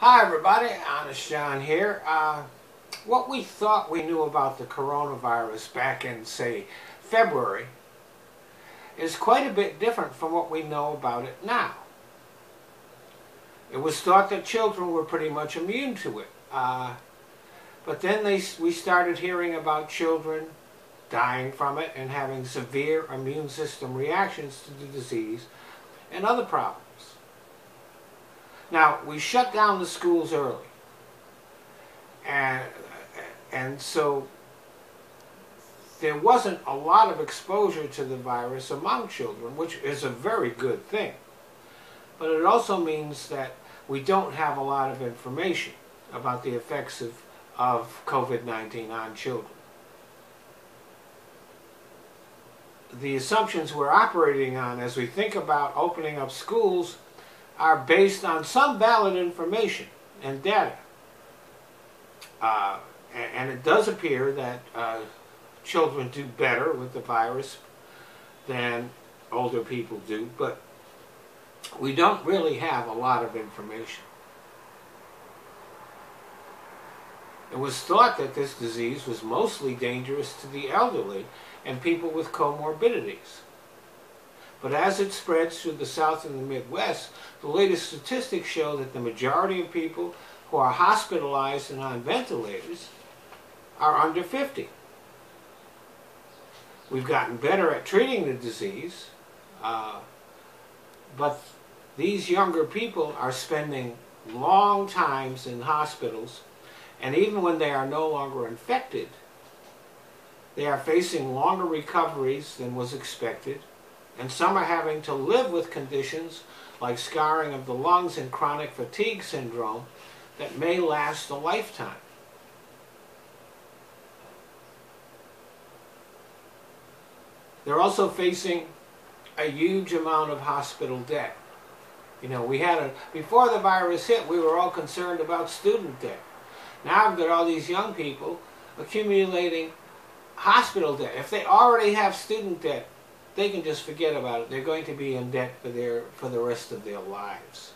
Hi everybody, Honest John here. What we thought we knew about the coronavirus back in, say, February is quite a bit different from what we know about it now. It was thought that children were pretty much immune to it. But then we started hearing about children dying from it and having severe immune system reactions to the disease and other problems. Now, we shut down the schools early, and so there wasn't a lot of exposure to the virus among children, which is a very good thing. But it also means that we don't have a lot of information about the effects of COVID-19 on children. The assumptions we're operating on as we think about opening up schools are based on some valid information and data. And it does appear that children do better with the virus than older people do, but we don't really have a lot of information. It was thought that this disease was mostly dangerous to the elderly and people with comorbidities. But as it spreads through the South and the Midwest, the latest statistics show that the majority of people who are hospitalized and on ventilators are under 50. We've gotten better at treating the disease, but these younger people are spending long times in hospitals, and even when they are no longer infected, they are facing longer recoveries than was expected. And some are having to live with conditions like scarring of the lungs and chronic fatigue syndrome that may last a lifetime. They're also facing a huge amount of hospital debt. You know, before the virus hit, we were all concerned about student debt. Now we've got all these young people accumulating hospital debt. If they already have student debt, they can just forget about it. They're going to be in debt for the rest of their lives.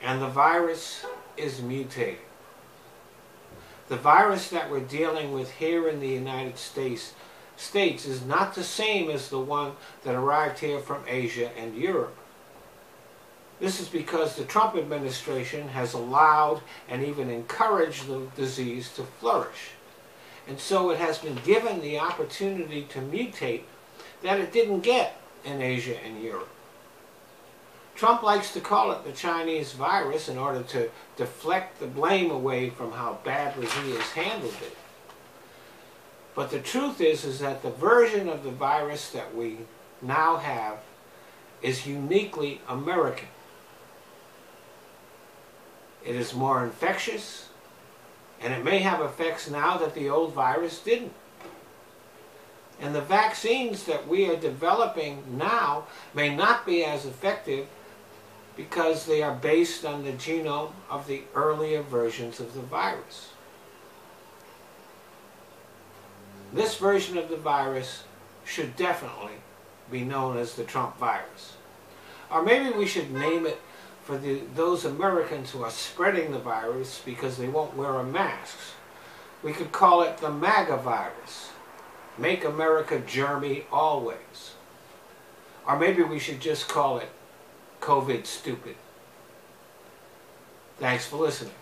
And the virus is mutating. The virus that we're dealing with here in the United States is not the same as the one that arrived here from Asia and Europe. This is because the Trump administration has allowed and even encouraged the disease to flourish. And so it has been given the opportunity to mutate that it didn't get in Asia and Europe. Trump likes to call it the Chinese virus in order to deflect the blame away from how badly he has handled it. But the truth is that the version of the virus that we now have is uniquely American. It is more infectious, and it may have effects now that the old virus didn't. And the vaccines that we are developing now may not be as effective because they are based on the genome of the earlier versions of the virus. This version of the virus should definitely be known as the Trump virus. Or maybe we should name it for those Americans who are spreading the virus because they won't wear masks. We could call it the MAGA virus. Make America germy always. Or maybe we should just call it COVID stupid. Thanks for listening.